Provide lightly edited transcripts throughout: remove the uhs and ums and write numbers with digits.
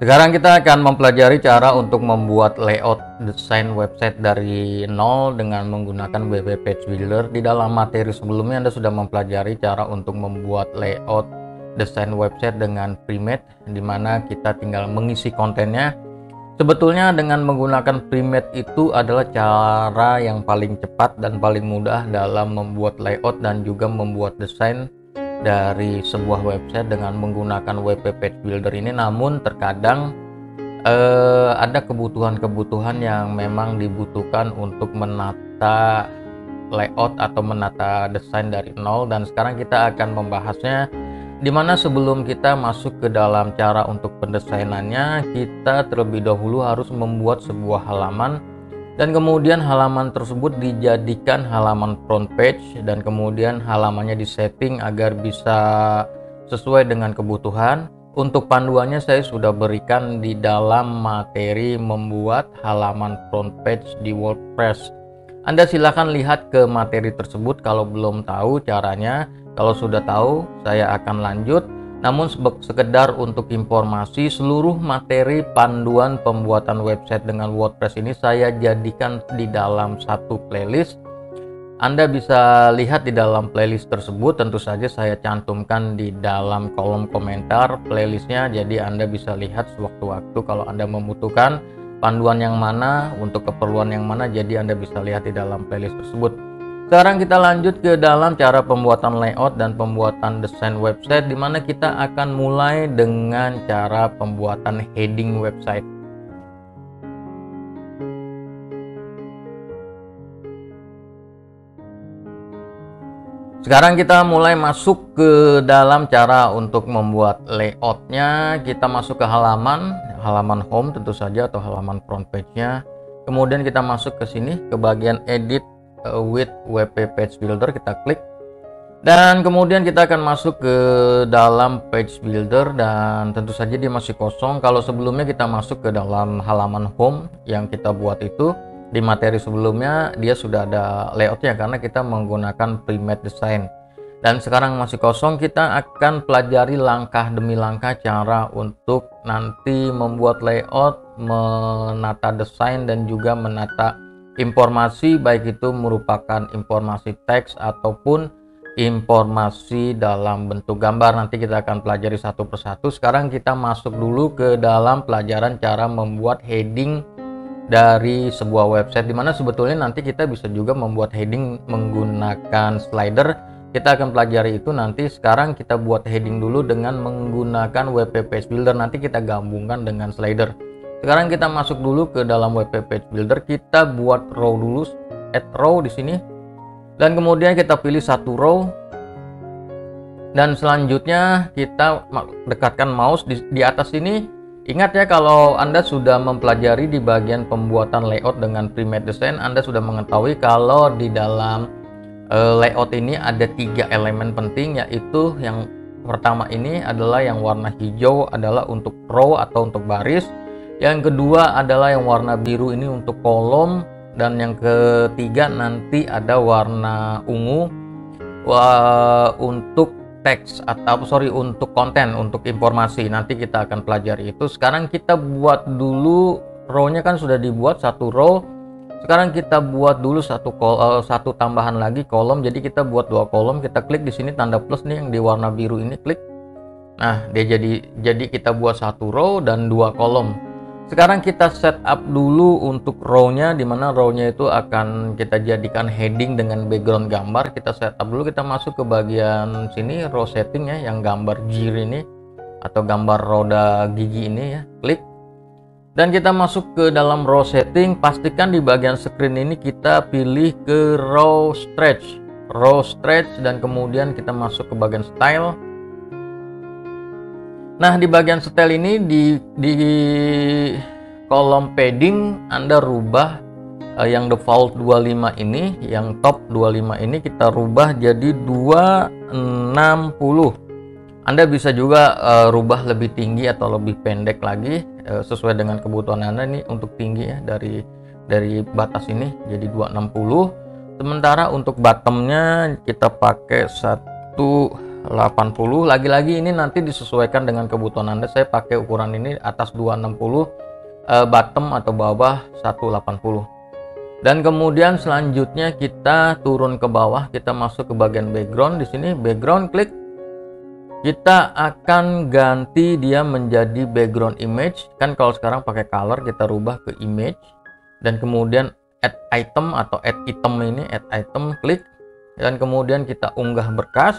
Sekarang kita akan mempelajari cara untuk membuat layout desain website dari nol dengan menggunakan WP Page Builder. Di dalam materi sebelumnya Anda sudah mempelajari cara untuk membuat layout desain website dengan Premade, di mana kita tinggal mengisi kontennya. Sebetulnya dengan menggunakan Premade itu adalah cara yang paling cepat dan paling mudah dalam membuat layout dan juga membuat desain dari sebuah website dengan menggunakan WP Page Builder ini. Namun terkadang ada kebutuhan-kebutuhan yang memang dibutuhkan untuk menata layout atau menata desain dari nol, dan sekarang kita akan membahasnya, dimana sebelum kita masuk ke dalam cara untuk pendesainannya, kita terlebih dahulu harus membuat sebuah halaman, dan kemudian halaman tersebut dijadikan halaman front page, dan kemudian halamannya disetting agar bisa sesuai dengan kebutuhan. Untuk panduannya saya sudah berikan di dalam materi membuat halaman front page di WordPress. Anda silahkan lihat ke materi tersebut kalau belum tahu caranya. Kalau sudah tahu, saya akan lanjut. Namun sekedar untuk informasi, seluruh materi panduan pembuatan website dengan WordPress ini saya jadikan di dalam satu playlist. Anda bisa lihat di dalam playlist tersebut, tentu saja saya cantumkan di dalam kolom komentar playlistnya, jadi Anda bisa lihat sewaktu-waktu kalau Anda membutuhkan panduan yang mana, untuk keperluan yang mana, jadi Anda bisa lihat di dalam playlist tersebut. Sekarang kita lanjut ke dalam cara pembuatan layout dan pembuatan desain website, di mana kita akan mulai dengan cara pembuatan heading website. Sekarang kita mulai masuk ke dalam cara untuk membuat layoutnya. Kita masuk ke halaman home tentu saja, atau halaman front page-nya. Kemudian kita masuk ke sini ke bagian edit with WP Page Builder, kita klik, dan kemudian kita akan masuk ke dalam Page Builder, dan tentu saja dia masih kosong. Kalau sebelumnya kita masuk ke dalam halaman home yang kita buat itu, di materi sebelumnya dia sudah ada layoutnya karena kita menggunakan Premade Design, dan sekarang masih kosong. Kita akan pelajari langkah demi langkah cara untuk nanti membuat layout, menata desain, dan juga menata informasi, baik itu merupakan informasi teks ataupun informasi dalam bentuk gambar. Nanti kita akan pelajari satu persatu. Sekarang kita masuk dulu ke dalam pelajaran cara membuat heading dari sebuah website, dimana sebetulnya nanti kita bisa juga membuat heading menggunakan slider. Kita akan pelajari itu nanti. Sekarang kita buat heading dulu dengan menggunakan WP Page Builder, nanti kita gabungkan dengan slider. Sekarang kita masuk dulu ke dalam WP Page Builder, kita buat row dulu, add row di sini, dan kemudian kita pilih satu row, dan selanjutnya kita dekatkan mouse di atas sini. Ingat ya, kalau Anda sudah mempelajari di bagian pembuatan layout dengan Premade Design, Anda sudah mengetahui kalau di dalam layout ini ada 3 elemen penting, yaitu yang pertama ini adalah yang warna hijau adalah untuk row atau untuk baris, yang kedua adalah yang warna biru ini untuk kolom, dan yang ketiga nanti ada warna ungu untuk teks atau untuk konten, untuk informasi. Nanti kita akan pelajari itu. Sekarang kita buat dulu row-nya, kan sudah dibuat satu row. Sekarang kita buat dulu satu tambahan lagi kolom. Jadi kita buat 2 kolom. Kita klik di sini tanda plus nih yang di warna biru ini, klik. Nah, dia jadi kita buat satu row dan 2 kolom. Sekarang kita setup dulu untuk row-nya, dimana row-nya itu akan kita jadikan heading dengan background gambar. Kita setup dulu, kita masuk ke bagian sini row setting ya, yang gambar gear ini atau gambar roda gigi ini ya, klik. Dan kita masuk ke dalam row setting. Pastikan di bagian screen ini kita pilih ke row stretch, dan kemudian kita masuk ke bagian style. Nah, di bagian style ini di kolom padding Anda rubah yang default 25 ini, yang top 25 ini kita rubah jadi 260. Anda bisa juga rubah lebih tinggi atau lebih pendek lagi sesuai dengan kebutuhan Anda. Nih untuk tinggi ya, dari batas ini jadi 260. Sementara untuk bottomnya kita pakai 1 80. Lagi-lagi ini nanti disesuaikan dengan kebutuhan Anda. Saya pakai ukuran ini atas 260, bottom atau bawah 180. Dan kemudian selanjutnya kita turun ke bawah, kita masuk ke bagian background. Di sini background, klik. Kita akan ganti dia menjadi background image. Kan kalau sekarang pakai color, kita rubah ke image. Dan kemudian add item atau add item ini, add item, klik. Dan kemudian kita unggah berkas.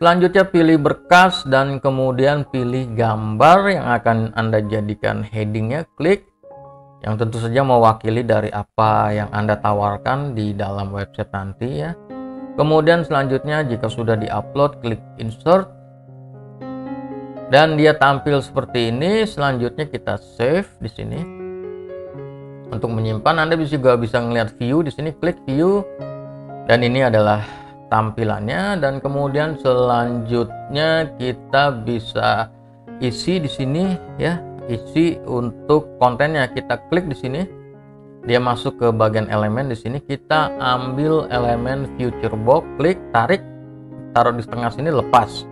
Selanjutnya pilih berkas dan kemudian pilih gambar yang akan Anda jadikan headingnya, klik. Yang tentu saja mewakili dari apa yang Anda tawarkan di dalam website nanti ya. Kemudian selanjutnya jika sudah diupload, klik insert dan dia tampil seperti ini. Selanjutnya kita save di sini. Untuk menyimpan Anda juga bisa melihat view di sini, klik view dan ini adalah tampilannya. Dan kemudian selanjutnya kita bisa isi di sini ya, isi untuk kontennya. Kita klik di sini. Dia masuk ke bagian elemen. Di sini kita ambil elemen future box, klik, tarik, taruh di tengah sini, lepas.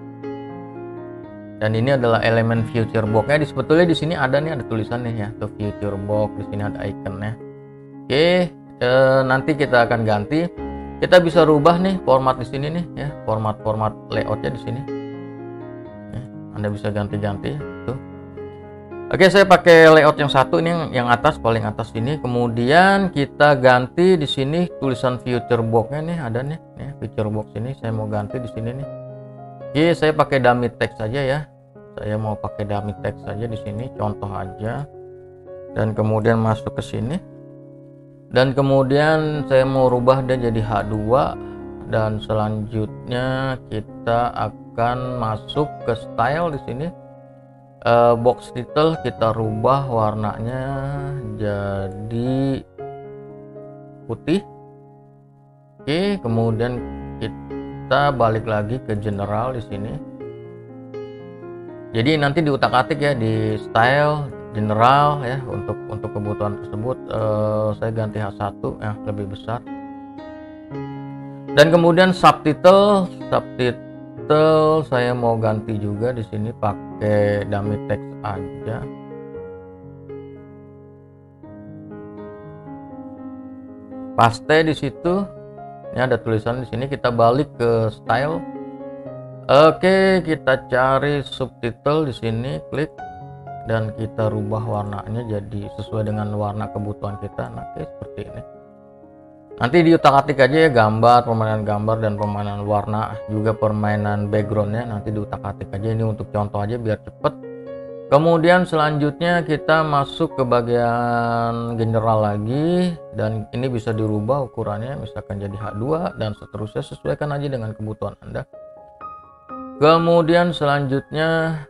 Dan ini adalah elemen future box-nya. Sebetulnya di sini ada nih, ada tulisannya ya, tuh future box. Di sini ada ikonnya. Oke, nanti kita akan ganti. Kita bisa rubah nih format di sini nih ya, format layoutnya di sini. Anda bisa ganti-ganti tuh. Oke, saya pakai layout yang satu ini, yang atas, paling atas ini. Kemudian kita ganti di sini tulisan future box-nya nih, ada nih, future box ini saya mau ganti di sini nih. Oke, saya pakai dummy text saja ya. Saya mau pakai dummy text saja di sini, contoh aja. Dan kemudian masuk ke sini. Dan kemudian saya mau rubah dia jadi H2 dan selanjutnya kita akan masuk ke style di sini. Box title kita rubah warnanya jadi putih. Oke, kemudian kita balik lagi ke general di sini. Jadi nanti diutak-atik ya di style general ya, untuk kebutuhan tersebut. Saya ganti H1 ya, lebih besar. Dan kemudian subtitle saya mau ganti juga di sini pakai dummy text aja. Paste di situ. Ini ada tulisan di sini, kita balik ke style. Oke, kita cari subtitle di sini, klik dan kita rubah warnanya jadi sesuai dengan warna kebutuhan kita. Nah, oke, seperti ini. Nanti diutak-atik aja ya, gambar, permainan gambar dan permainan warna, juga permainan backgroundnya nanti diutak-atik aja. Ini untuk contoh aja biar cepet. Kemudian selanjutnya kita masuk ke bagian general lagi dan ini bisa dirubah ukurannya, misalkan jadi H2 dan seterusnya, sesuaikan aja dengan kebutuhan Anda. Kemudian selanjutnya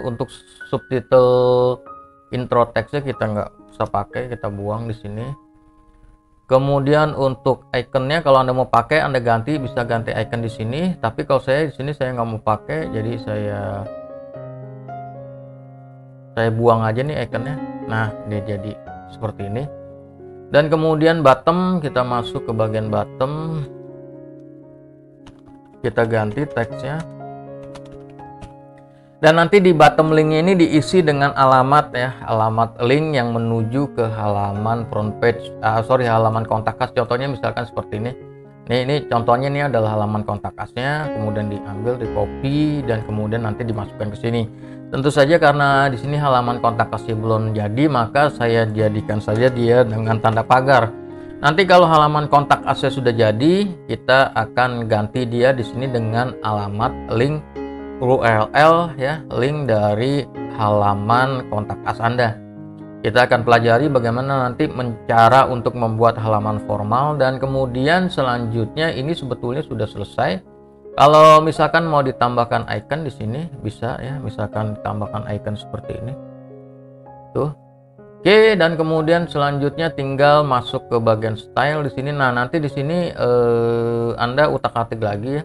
untuk subtitle intro text-nya kita nggak usah pakai, kita buang di sini. Kemudian untuk ikonnya, kalau Anda mau pakai Anda ganti, bisa ganti icon di sini. Tapi kalau saya di sini saya nggak mau pakai, jadi saya buang aja nih ikonnya. Nah, dia jadi seperti ini. Dan kemudian bottom, kita masuk ke bagian bottom. Kita ganti teksnya. Dan nanti di bottom linknya ini diisi dengan alamat ya, alamat link yang menuju ke halaman front page, halaman kontak us. Contohnya misalkan seperti ini. Ini contohnya, ini adalah halaman kontak us-nya, kemudian diambil, di copy dan kemudian nanti dimasukkan ke sini. Tentu saja karena di sini halaman kontak us belum jadi, maka saya jadikan saja dia dengan tanda pagar. Nanti kalau halaman kontak us sudah jadi, kita akan ganti dia di sini dengan alamat link URL ya, link dari halaman kontak us Anda. Kita akan pelajari bagaimana nanti cara untuk membuat halaman formal. Dan kemudian selanjutnya ini sebetulnya sudah selesai. Kalau misalkan mau ditambahkan icon di sini bisa ya, misalkan ditambahkan icon seperti ini tuh. Oke, dan kemudian selanjutnya tinggal masuk ke bagian style di sini. Nah, nanti di sini Anda utak-atik lagi ya,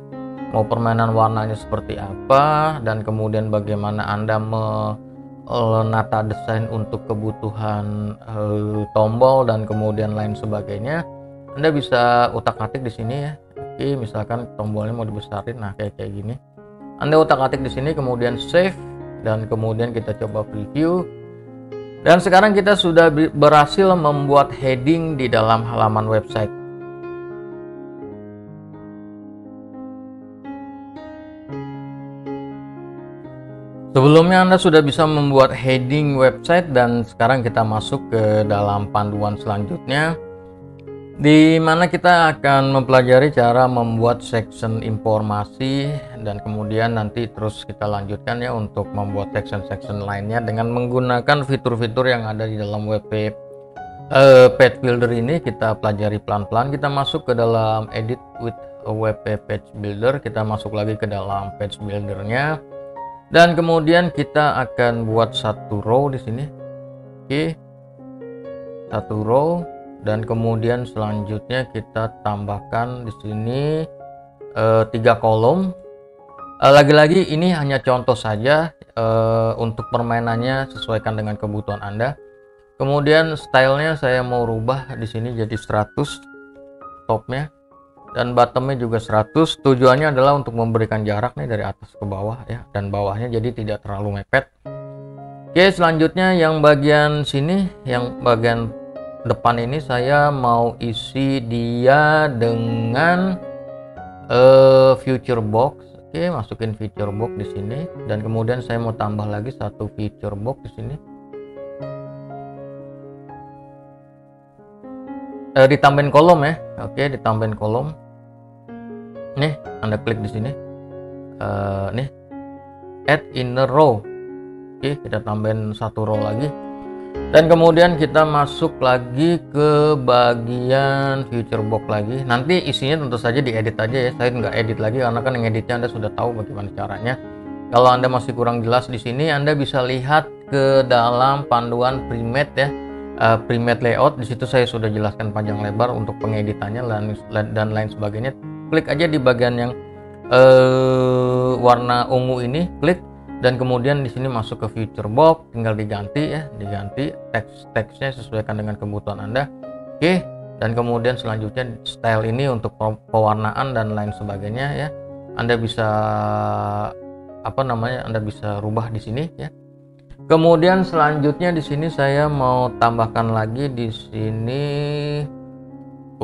mau permainan warnanya seperti apa, dan kemudian bagaimana Anda menata desain untuk kebutuhan tombol dan kemudian lain sebagainya. Anda bisa utak-atik di sini ya. Oke, misalkan tombolnya mau dibesarin, nah kayak gini. Anda utak-atik di sini, kemudian save, dan kemudian kita coba preview. Dan sekarang kita sudah berhasil membuat heading di dalam halaman website. Sebelumnya Anda sudah bisa membuat heading website, dan sekarang kita masuk ke dalam panduan selanjutnya, di mana kita akan mempelajari cara membuat section informasi, dan kemudian nanti terus kita lanjutkan ya untuk membuat section-section lainnya dengan menggunakan fitur-fitur yang ada di dalam web page builder ini. Kita pelajari pelan-pelan. Kita masuk ke dalam edit with a web page builder, kita masuk lagi ke dalam page buildernya, dan kemudian kita akan buat satu row di sini. Oke, satu row. Dan kemudian selanjutnya kita tambahkan di sini 3 kolom. Lagi-lagi ini hanya contoh saja, untuk permainannya sesuaikan dengan kebutuhan Anda. Kemudian stylenya saya mau rubah di sini jadi 100 topnya, dan bottomnya juga 100. Tujuannya adalah untuk memberikan jarak nih dari atas ke bawah ya, dan bawahnya jadi tidak terlalu mepet. Oke, selanjutnya yang bagian sini, yang bagian depan ini saya mau isi dia dengan feature box. Oke, masukin feature box di sini, dan kemudian saya mau tambah lagi satu feature box di sini. Ditambahin kolom ya. Oke, ditambahin kolom. Nih, Anda klik di sini. Nih, add inner row. Oke, kita tambahin satu row lagi. Dan kemudian kita masuk lagi ke bagian feature box lagi. Nanti isinya tentu saja diedit aja ya. Saya nggak edit lagi karena kan yang editnya Anda sudah tahu bagaimana caranya. Kalau Anda masih kurang jelas di sini, Anda bisa lihat ke dalam panduan premade ya. Premade layout, di situ saya sudah jelaskan panjang lebar untuk pengeditannya dan lain sebagainya. Klik aja di bagian yang warna ungu ini, klik. Dan kemudian di sini masuk ke feature box, tinggal diganti ya, diganti teksnya sesuaikan dengan kebutuhan Anda. Oke, dan kemudian selanjutnya style ini untuk pewarnaan dan lain sebagainya ya. Anda bisa Anda bisa rubah di sini ya. Kemudian selanjutnya di sini saya mau tambahkan lagi di sini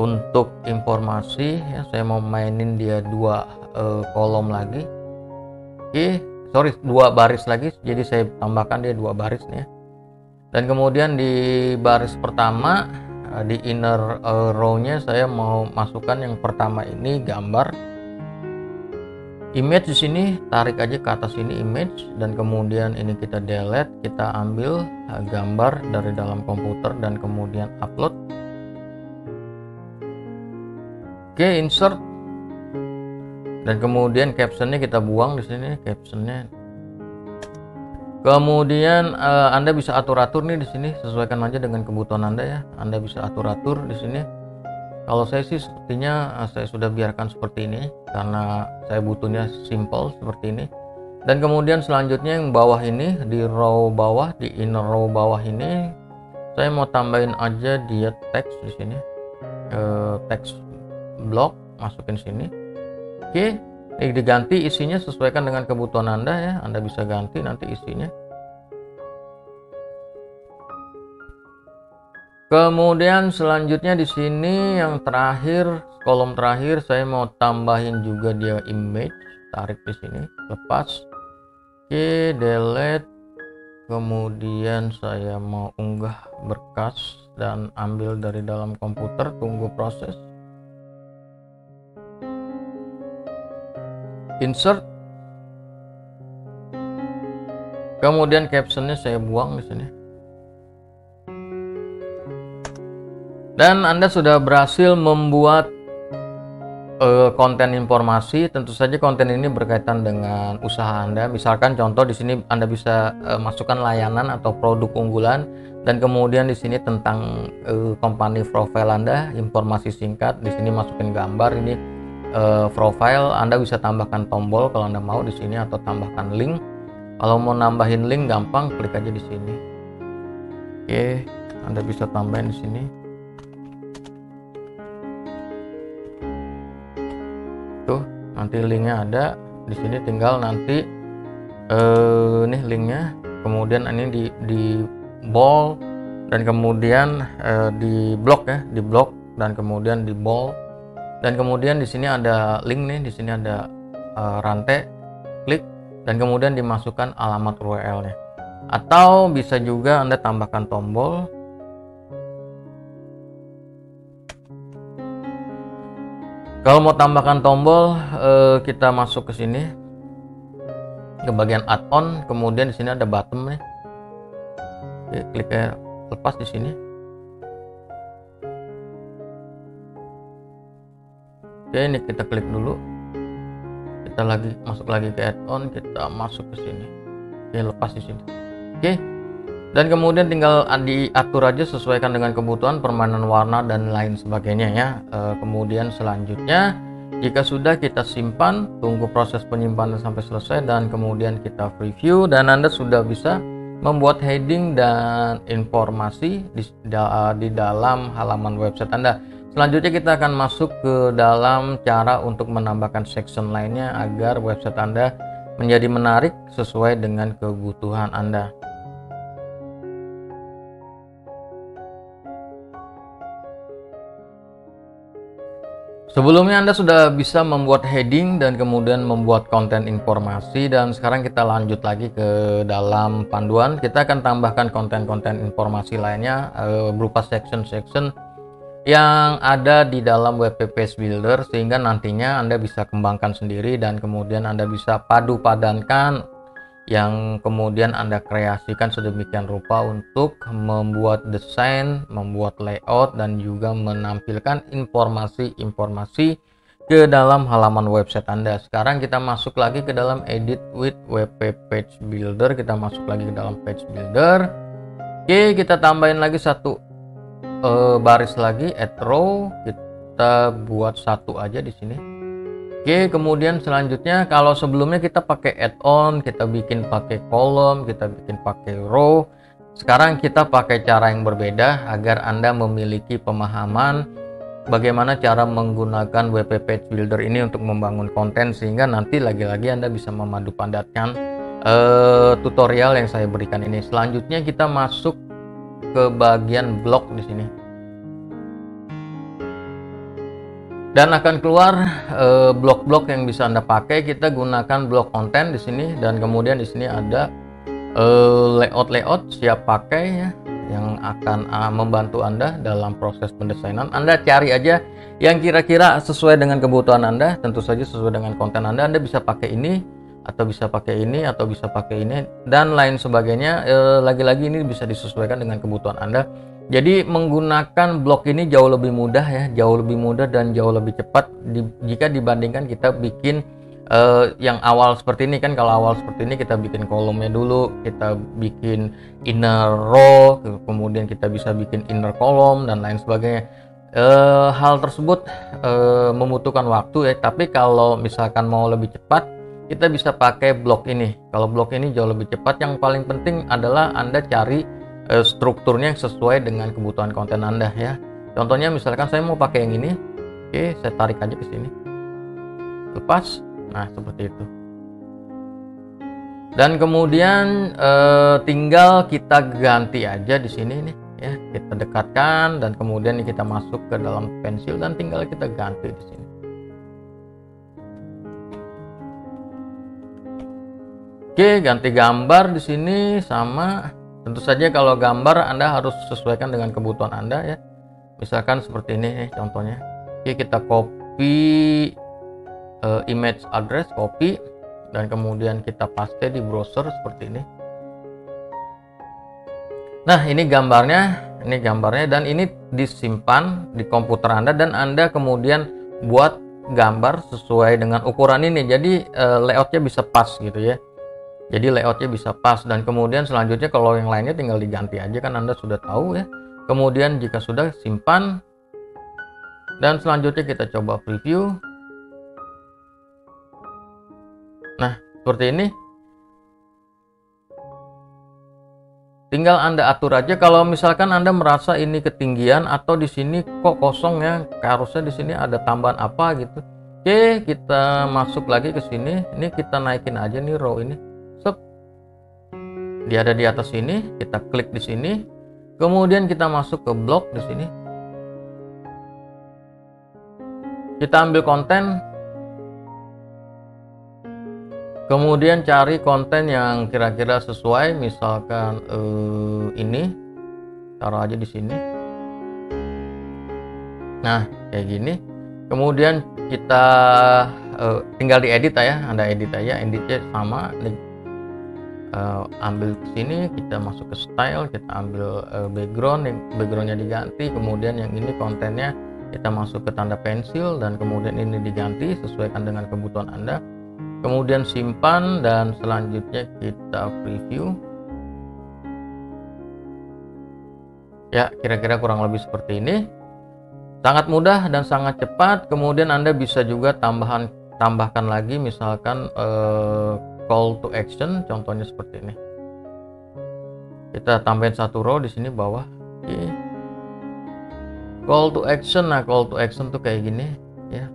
untuk informasi ya, saya mau mainin dia 2 kolom lagi. Oke. Sorry, 2 baris lagi, jadi saya tambahkan dia 2 baris nih ya. Dan kemudian di baris pertama, di inner row-nya saya mau masukkan yang pertama ini gambar. Image di sini, tarik aja ke atas ini image, dan kemudian ini kita delete, kita ambil gambar dari dalam komputer dan kemudian upload. Oke, insert. Dan kemudian captionnya kita buang di sini, captionnya. Kemudian Anda bisa atur-atur nih di sini, sesuaikan aja dengan kebutuhan Anda ya. Anda bisa atur-atur di sini. Kalau saya sih sepertinya saya sudah biarkan seperti ini karena saya butuhnya simple seperti ini. Dan kemudian selanjutnya yang bawah ini, di row bawah, di inner row bawah ini, saya mau tambahin aja dia teks di sini, teks block, masukin sini. Oke, diganti isinya sesuaikan dengan kebutuhan Anda ya. Anda bisa ganti nanti isinya. Kemudian selanjutnya di sini yang terakhir, kolom terakhir, saya mau tambahin juga dia image, tarik di sini, lepas. Oke, delete. Kemudian saya mau unggah berkas dan ambil dari dalam komputer, tunggu proses. Insert. Kemudian captionnya saya buang di sini. Dan Anda sudah berhasil membuat konten informasi. Tentu saja konten ini berkaitan dengan usaha Anda. Misalkan contoh di sini Anda bisa masukkan layanan atau produk unggulan, dan kemudian di sini tentang company profile Anda, informasi singkat. Di sini masukin gambar ini. Profile Anda bisa tambahkan tombol kalau Anda mau di sini, atau tambahkan link. Kalau mau nambahin link gampang, klik aja di sini. Oke, Anda bisa tambahin di sini. Tuh, nanti linknya ada di sini, tinggal nanti nih linknya, kemudian ini di bold dan kemudian di blok ya, di blok dan kemudian di bold, dan kemudian di sini ada link nih, di sini ada rantai, klik dan kemudian dimasukkan alamat URL-nya. Atau bisa juga Anda tambahkan tombol. Kalau mau tambahkan tombol, kita masuk ke sini ke bagian add-on, kemudian di sini ada button nih. Oke, klik lepas di sini. Oke, ini kita klik dulu. Kita masuk lagi ke add-on, kita masuk ke sini. Oke, lepas di sini. Oke. Dan kemudian tinggal diatur aja, sesuaikan dengan kebutuhan, permainan warna dan lain sebagainya ya. Kemudian selanjutnya, jika sudah, kita simpan, tunggu proses penyimpanan sampai selesai, dan kemudian kita preview, dan Anda sudah bisa membuat heading dan informasi di dalam halaman website Anda. Selanjutnya kita akan masuk ke dalam cara untuk menambahkan section lainnya agar website Anda menjadi menarik sesuai dengan kebutuhan Anda. Sebelumnya Anda sudah bisa membuat heading dan kemudian membuat konten informasi, dan sekarang kita lanjut lagi ke dalam panduan. Kita akan tambahkan konten-konten informasi lainnya berupa section-section yang ada di dalam WP Page Builder, sehingga nantinya Anda bisa kembangkan sendiri dan kemudian Anda bisa padu-padankan yang kemudian Anda kreasikan sedemikian rupa untuk membuat desain, membuat layout, dan juga menampilkan informasi-informasi ke dalam halaman website Anda. Sekarang kita masuk lagi ke dalam Edit with WP Page Builder. Kita masuk lagi ke dalam Page Builder. Oke, kita tambahin lagi satu baris lagi, add row. Kita buat satu aja di sini. Oke, kemudian selanjutnya, kalau sebelumnya kita pakai add-on, kita bikin pakai kolom, kita bikin pakai row. Sekarang kita pakai cara yang berbeda agar Anda memiliki pemahaman bagaimana cara menggunakan WP Page Builder ini untuk membangun konten, sehingga nanti lagi-lagi Anda bisa memadupadankan tutorial yang saya berikan ini. Selanjutnya kita masuk ke bagian blog di sini. Dan akan keluar blok-blok yang bisa Anda pakai. Kita gunakan blok konten di sini, dan kemudian di sini ada layout siap pakai ya, yang akan membantu Anda dalam proses pendesainan. Anda cari aja yang kira-kira sesuai dengan kebutuhan Anda, tentu saja sesuai dengan konten Anda. Anda bisa pakai ini, atau bisa pakai ini, atau bisa pakai ini, dan lain sebagainya. Lagi-lagi ini bisa disesuaikan dengan kebutuhan Anda. Jadi menggunakan blok ini jauh lebih mudah ya, jauh lebih mudah dan jauh lebih cepat jika dibandingkan kita bikin yang awal seperti ini kan. Kalau awal seperti ini kita bikin kolomnya dulu, kita bikin inner row, kemudian kita bisa bikin inner kolom dan lain sebagainya. Hal tersebut membutuhkan waktu ya, tapi kalau misalkan mau lebih cepat, kita bisa pakai blok ini. Kalau blok ini jauh lebih cepat. Yang paling penting adalah Anda cari strukturnya yang sesuai dengan kebutuhan konten Anda ya. Contohnya misalkan saya mau pakai yang ini. Oke, saya tarik aja ke sini, lepas. Nah, seperti itu. Dan kemudian tinggal kita ganti aja di sini nih ya. Kita dekatkan dan kemudian kita masuk ke dalam pensil dan tinggal kita ganti di sini. Oke, ganti gambar di sini sama. Tentu saja kalau gambar Anda harus sesuaikan dengan kebutuhan Anda ya. Misalkan seperti ini contohnya. Oke, kita copy image address, copy, dan kemudian kita paste di browser seperti ini. Nah, ini gambarnya dan ini disimpan di komputer Anda, dan Anda kemudian buat gambar sesuai dengan ukuran ini. Jadi layoutnya bisa pas gitu ya. Jadi layoutnya bisa pas, dan kemudian selanjutnya kalau yang lainnya tinggal diganti aja kan, Anda sudah tahu ya. Kemudian jika sudah, simpan, dan selanjutnya kita coba preview. Nah, seperti ini. Tinggal Anda atur aja. Kalau misalkan Anda merasa ini ketinggian atau di sini kok kosong ya, harusnya di sini ada tambahan apa gitu. Oke, kita masuk lagi ke sini. Ini kita naikin aja nih row ini. Sep. Dia ada di atas sini, kita klik di sini. Kemudian kita masuk ke blok di sini. Kita ambil konten. Kemudian cari konten yang kira-kira sesuai, misalkan ini. Taruh aja di sini. Nah, kayak gini. Kemudian kita tinggal diedit ya, Anda edit aja, editnya sama. Ambil ke sini, kita masuk ke style, kita ambil background, backgroundnya diganti. Kemudian yang ini kontennya kita masuk ke tanda pensil dan kemudian ini diganti sesuaikan dengan kebutuhan Anda. Kemudian simpan dan selanjutnya kita preview. Ya, kira-kira kurang lebih seperti ini. Sangat mudah dan sangat cepat. Kemudian Anda bisa juga tambahkan lagi misalkan call to action, contohnya seperti ini. Kita tambahin satu row di sini bawah. Oke. Call to action. Nah, call to action tuh kayak gini ya.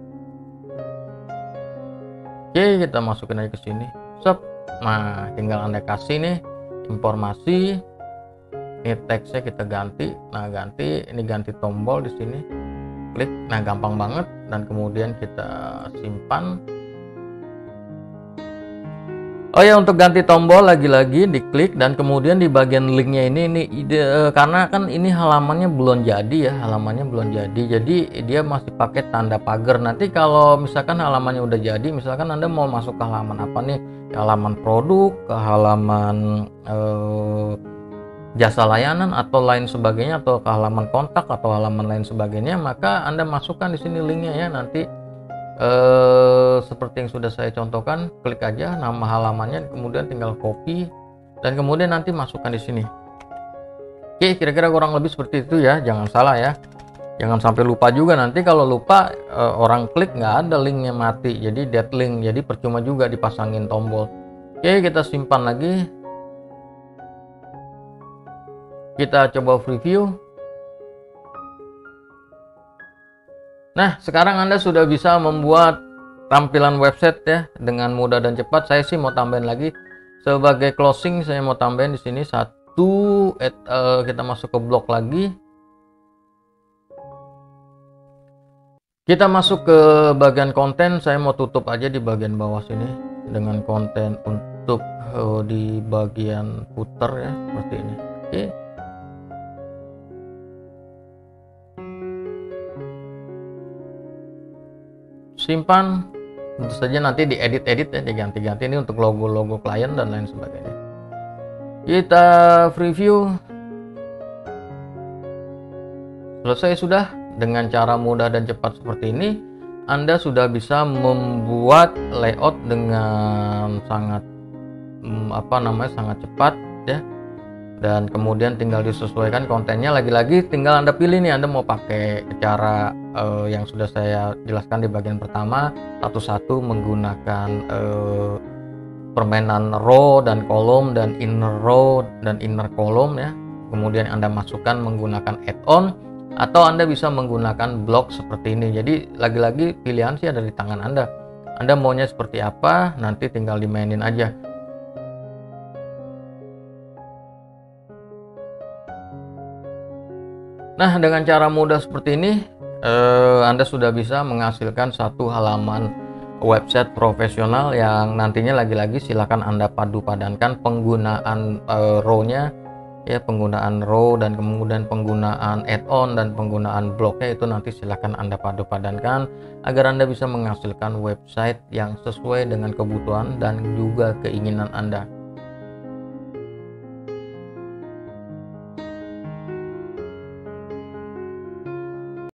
Oke, kita masukin aja ke sini. Sep. Nah, tinggal Anda kasih nih informasi. Ini teksnya kita ganti. Nah, ini ganti tombol di sini. Klik. Nah, gampang banget, dan kemudian kita simpan. Oh ya, untuk ganti tombol lagi-lagi diklik dan kemudian di bagian linknya ini karena kan ini halamannya belum jadi jadi dia masih pakai tanda pagar. Nanti kalau misalkan halamannya udah jadi, misalkan Anda mau masuk ke halaman apa nih, ke halaman produk, ke halaman jasa layanan atau lain sebagainya, atau ke halaman kontak atau halaman lain sebagainya, maka Anda masukkan di sini linknya ya. Nanti seperti yang sudah saya contohkan, klik aja nama halamannya, kemudian tinggal copy dan kemudian nanti masukkan di sini. Oke, kira-kira kurang lebih seperti itu ya. Jangan salah ya, jangan sampai lupa juga. Nanti kalau lupa orang klik nggak ada, linknya mati, jadi dead link, jadi percuma juga dipasangin tombol. Oke, kita simpan lagi. Kita coba preview. Nah, sekarang Anda sudah bisa membuat tampilan website ya dengan mudah dan cepat. Saya sih mau tambahin lagi sebagai closing, saya mau tambahin di sini satu. Kita masuk ke blok lagi. Kita masuk ke bagian konten. Saya mau tutup aja di bagian bawah sini dengan konten untuk di bagian footer ya, seperti ini. Oke. Simpan. Tentu saja nanti diedit-edit ya, diganti-ganti. Ini untuk logo-logo klien dan lain sebagainya. Kita preview. Selesai sudah. Dengan cara mudah dan cepat seperti ini, Anda sudah bisa membuat layout dengan sangat sangat cepat ya. Dan kemudian tinggal disesuaikan kontennya. Lagi-lagi tinggal Anda pilih nih, Anda mau pakai cara yang sudah saya jelaskan di bagian pertama, satu-satu menggunakan permainan row dan kolom dan inner row dan inner kolom ya. Kemudian Anda masukkan menggunakan add-on, atau Anda bisa menggunakan blok seperti ini. Jadi lagi-lagi pilihan sih ada di tangan Anda. Anda maunya seperti apa, nanti tinggal dimainin aja. Nah, dengan cara mudah seperti ini, Anda sudah bisa menghasilkan satu halaman website profesional yang nantinya lagi-lagi silakan Anda padu-padankan penggunaan row-nya ya, penggunaan row dan kemudian penggunaan add-on dan penggunaan bloknya, itu nanti silakan Anda padu-padankan agar Anda bisa menghasilkan website yang sesuai dengan kebutuhan dan juga keinginan Anda.